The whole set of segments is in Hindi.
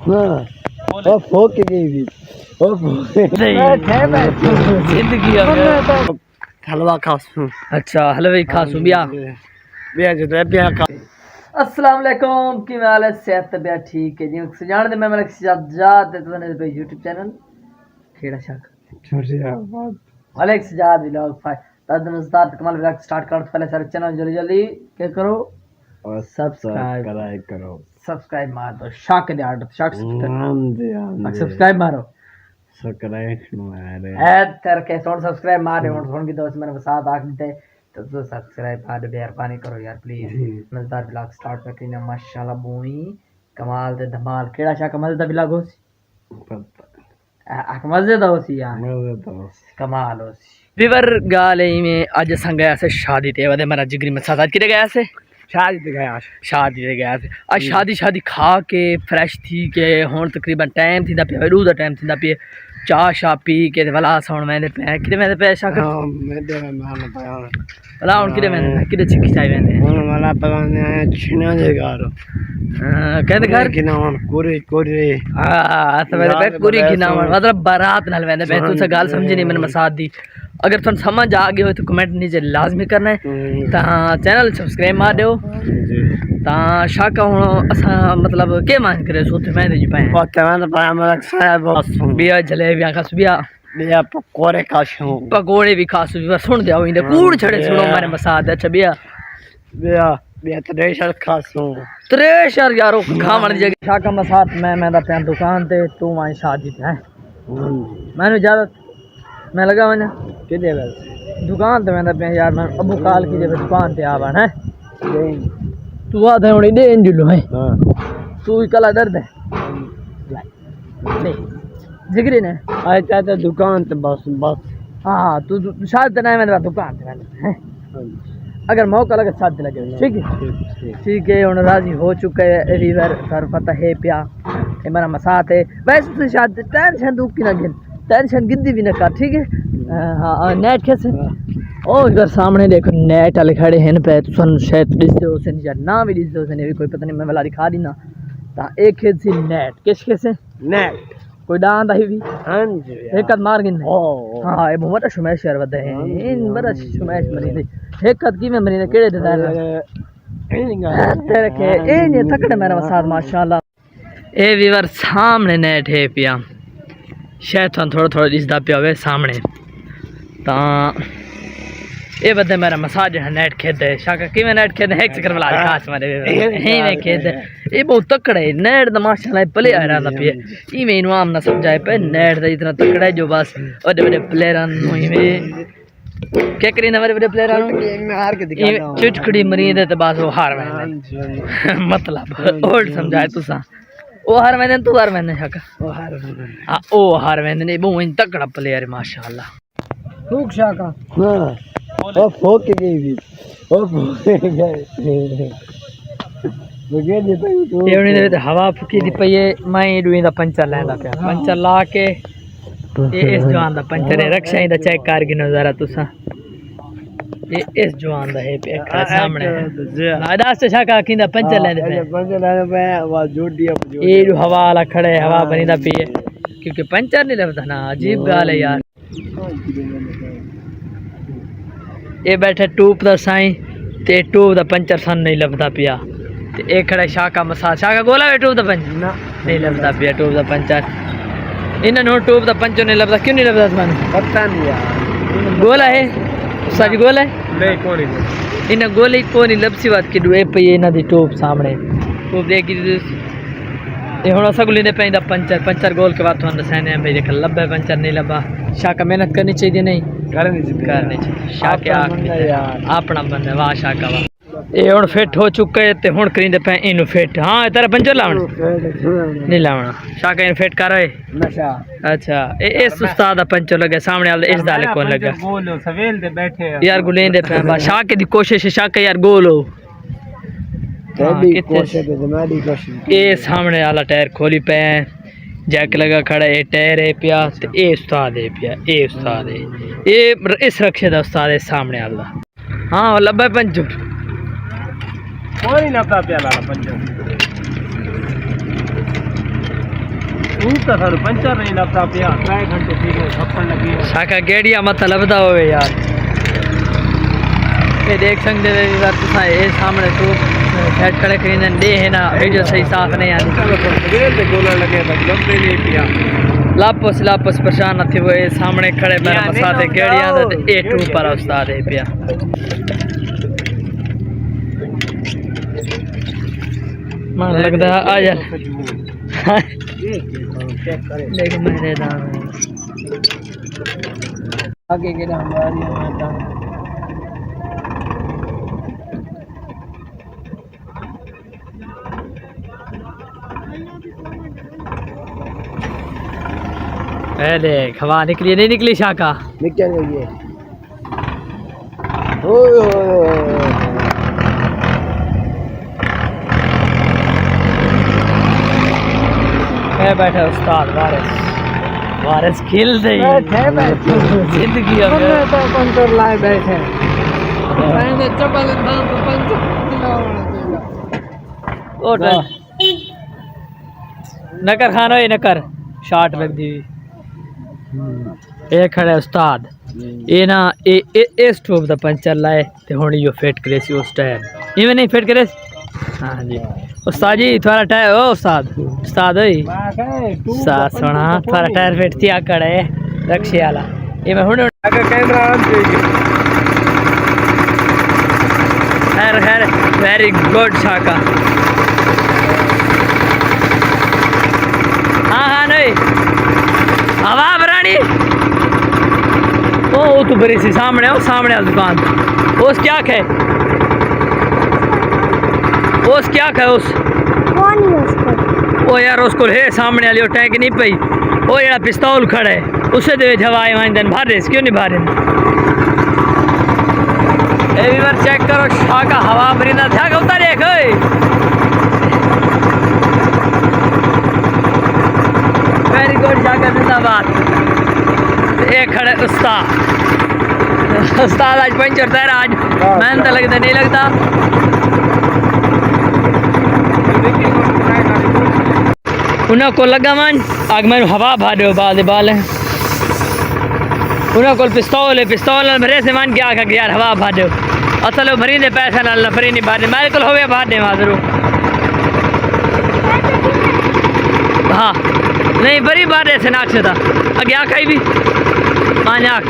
ओ फोक गई भी ओ जिंदगी हलवा खासू। अच्छा हलवे खासू बिया बिया जो बिया खा। अस्सलाम वालेकुम की हाल है सेहत तबीयत ठीक है जी सुजान दे मैं मेरा सजाद ते तुने पे YouTube चैनल खेड़ा शक वालेक सजाद व्लॉग फाइ तदन उस्ताद कमाल व्लॉग स्टार्ट कर पहले सारे चैनल जल्दी जल्दी क्या करो और सब्सक्राइब मार दो शाक दे आर्डर शाक सब्सक्राइब मारो मारे ऐड करके सब्सक्राइब मारे और फोन की दोस्त मेरे साथ आख देते तो सब्सक्राइब मार दे मेहरबानी करो यार प्लीज मजेदार व्लॉग स्टार्ट करते हैं माशाल्लाह बोई कमाल दे धमाल केड़ा शाक मजेदार व्लॉग होसी मजेदार होसी यार कमाल होसी विवर गाले में आज संग गया से शादी ते वदे मेरा जिगरी में साथ किरे गया से शादी ते गया से आज शादी खा के फ्रेश थी के हुन तकरीबन टाइम थी दा पे रू दा टाइम थी दा पे चाह शा पी के वला सोण मैंने पे किरे मैंने पे शाक मैं दे मान पाया वला हुन किरे चिकी चाय मैंने हुन वाला पवन छिना दे गार कहते घर कि ना हुन कोरी हां तो मेरे पे पूरी की ना मतलब बारात नाल मैंने पे तू से गाल समझी नहीं मैंने मसाद दी अगर तुम समझ आ गए हो तो कमेंट नीचे लाजमी करना है ता चैनल सब्सक्राइब मार दो ता शाका हुन असा मतलब के मान करे सोते मैं दे पाए पता मैं पाया मैं साहब बिया जलेबियां खास बिया पकोड़े भी खास सुन दे इंदे कूड़ छड़े सुनो मारे मसाद अच्छा बिया त्रेशर खासू त्रेशर यारो खावन दी जगह शाका मसाद मैं दा पे दुकान ते तू वहीं शादी ते है मैंने इजाजत मैं लगा वना के दे बस दुकान ते मैं पे यार मैं अबू काल की जब दुकान ते आवन है तू आ दे उड़ी दे इंजलो है हां तू ही कला दर्द है नहीं जिगरी ने आए चाहते दुकान ते बस हां तू शायद नहीं मैं दुकान ते है अगर मौका लगे साथ लगे ठीक है उन राजी हो चुके है रिवर सर पता है पिया ये मेरा मसात है वैसे तो शायद टेंशन दुख की ना गिन टेंशन गिद्दी भी ना कर ठीक है हाँ नेट कैसे ओ इधर सामने देखो नेट वाले खड़े हैं पे तो सन शायद दिसते हो से नहीं ना भी दिसते हो से नहीं कोई पता नहीं मैं वाला दिखा दी ना ता एक खेत सी नेट किस नेट कोई डांदा ही भी हां जी एक कद मार गिन हां ये बहुत शुमेश यार वदे हैं इन बड़ा शुमेश मरी दे एक कद की में मरी ने केड़े देता है तेरे के ए ने तकड़े मेरा साथ माशाल्लाह ए वीवर सामने नेट है पिया शायद थोड़ा दिसदा पिया वे सामने ता ए बदे मेरा मसाज है नेट खेद है शाका की में नेट खेद है एक चक्कर वाला खास मारे हे में खेद ए बहुत तकड़ा है नेट द माशाल्लाह प्ले आ रहा पे ई में इनाम ना समझाए पे नेट दा इतना तकड़ा है जो बस बड़े प्लेयर नु में क्या करी ना बड़े प्लेयर नु हार के दिखा चुटकड़ी मरीद है तो बस वो हार में मतलब और समझाए तुसा ओ हार मैंने तू हार मैंने शाका ओ हार मैंने नहीं बहुत तकड़ा प्लेयर माशाल्लाह फूक शाका हां ओ फोक गई भी ओ गए मुझे दे पे तो ये उन्हें तो हवा फुकी दी पई मैं डुई दा पंचर लेंदा पे पंचर ला के ये इस जवान दा पंचर है रक्षा दा चेक कर के नजारा तुसा ये इस जवान दा है पे सामने नादा से शाका किंदा पंचर लेंदे पे आवाज जोड़ दिया ये जो हवा वाला खड़े हवा बनी दा पे क्योंकि पंचर नहीं लगदा ना अजीब गाल है यार ये बैठे टूप दा साई ते टूप दा पंचर सन नहीं लभदा पिया ते एक खड़ा शाका मसाज शाका गोला वे टूप दा पंचर ना नहीं लभदा पिया टूप दा पंचर इन्हें नो टूप दा पंचर नहीं लभदा क्यों नहीं लभदा तुम पता नहीं यार गोला है सच गोला है नहीं कोई नहीं इन्हें गोली को नहीं लभसी बात की डुए पे इना दी टूप सामने टूप देखी ये हुन सगुली ने पैंदा पंचर गोल के बाद तुम दसाने भाई देख लब्बे पंचर नहीं लबा शाका मेहनत करनी चाहिए नहीं करनी चाहिए शाके अपना बंदा वाह शाका वाह ये हुन फिट हो चुके ते हुन करिंदे पे इनु फिट हां तेरा पंचर लावना नहीं लावना शाका इन फिट कर ओए नशा अच्छा इस उस्ताद दा पंचर लगे सामने वाले इस दाले को लगा गोल सवेल दे बैठे यार गुलेंदे पे बा शाके दी कोशिश है शाका यार गोल हो ये सामने वाला टायर खोली पे जैक लगा खड़ा है टायर है पिया ते ए उस्ताद है पिया ए उस्ताद है ये इस रक्षे दा उस्ताद है सामने वाला हां लब्बा पंचर कोई ना पता पिया वाला पंचर ट्यूब का सारे पंचर नहीं लगता पिया 3 घंटे ठीक है थप्पड़ लगी है शाका गेड़िया मत लभदा होवे यार ये देख सकते हो यार तुसा ये सामने ट्यूब सेट करे करिंदन दे है ना वीडियो सही साफ नहीं आती वेल पे गोलर लगे बस लंबे नहीं पिया लापस परेशान न थी वो ये सामने खड़े मेरा मसाते गेड़िया दे ए ट्यूब पर उस्ताद है पिया मन लगदा आ जा देख मेरे दाम आगे के ना हमारी दाम देख हवा निकली नहीं निकली शाका निकल गई है बैठे उस्ताद वारिस खिल रही जिंदगी तो पंचर लाए बैठे चप्पल नकर खानो ये नकर शार्ट लग दी ये खड़े उस्ताद ये ना इस ट्यूब दा पंचर लाए ते हुण यो फिट करे सी उस टायर इवें नहीं फिट करे हाँ जी उस्ताद जी थोड़ा टायर ओ उस्ताद ओए साथ सुना थोड़ा टायर फिट थी आकड़े रक्षे वाला ये मैं हुण कैमरा ऑन चाहिए खैर वेरी गुड शाका हाँ नहीं हवा भरानी ओ तू बड़ी सी सामने वाली दुकान उस क्या खे उस ओ यार उसको है सामने वाली टैंक नहीं पई ओ यार पिस्तौल खड़ा है उसे दे हवाए वाइन भर रहे क्यों नहीं भर रहे एक बार चेक करो शाका हवा भरीना था उतार देख वेरी गुड शाका जिंदाबाद एक खड़े उस्ताद आज पंचर तैर आज मेहनत लगता नहीं लगता उन्हें को लगा मन आग मैंने हवा भाड़ो बाल है उन्हें को पिस्तौल भरे से मान के आखा यार हवा भाड़ो असल भरी दे पैसा ना भरी नहीं भाड़े मेरे को होवे भाड़े माजरू हाँ नहीं बड़ी बात ऐसे नाक से था अगे आखा भी पाँच आँख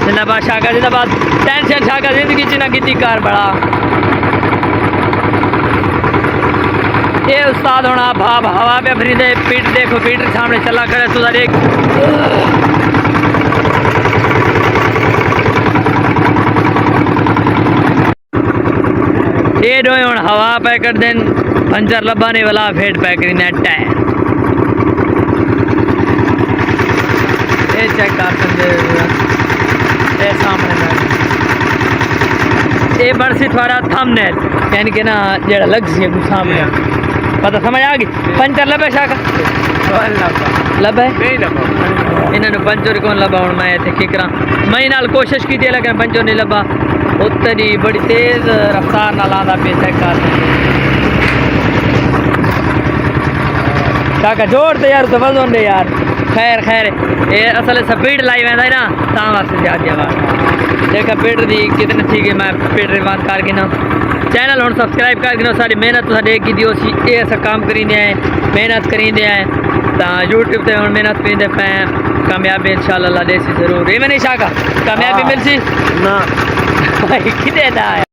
जिंदाबाद शाका जिंदाबाद टेंशन शाका जिंदगी च ना की कार बड़ा ये उस्ताद होना भाव हवा पे भरी दे पीठ देखो पीठ सामने चला करे तुझा देख ये डोए हुण हवा पे कर देन पंचर लबाने वाला फेट पैकरी नेट है ये चेक कर सकते ये सामने ये बरसी थोड़ा थंबनेल यानी कि ना जेड़ा लग सी सामने पता समझ आ गई पंचर लबे शाका लबे नहीं लबा इन्होंने पंचर कौन लबा हूँ मैं इतने की करा मैं नाल कोशिश की थी लेकिन पंचर नहीं लबा उतनी बड़ी तेज रफ्तार नाल आंदा पे चेक कर शाका जोर ते यार तो वजन दे यार खैर ये असल स्पीड लाई वेंदा है ना ता वास्ते ज्यादा बात देखा पीटर दी कितनी ठीक है मैं पीटर बात करके ना चैनल हम सब्सक्राइब करके सारी मेहनत तो देखी दी उसी ये सब काम करींदे हैं मेहनत करींदे हैं तो यूट्यूब पे हम मेहनत करींदे पे कामयाबी इंशाल्लाह देसी जरूर ये मैं नहीं शाका कामयाबी मिलसी ना भाई कितने दा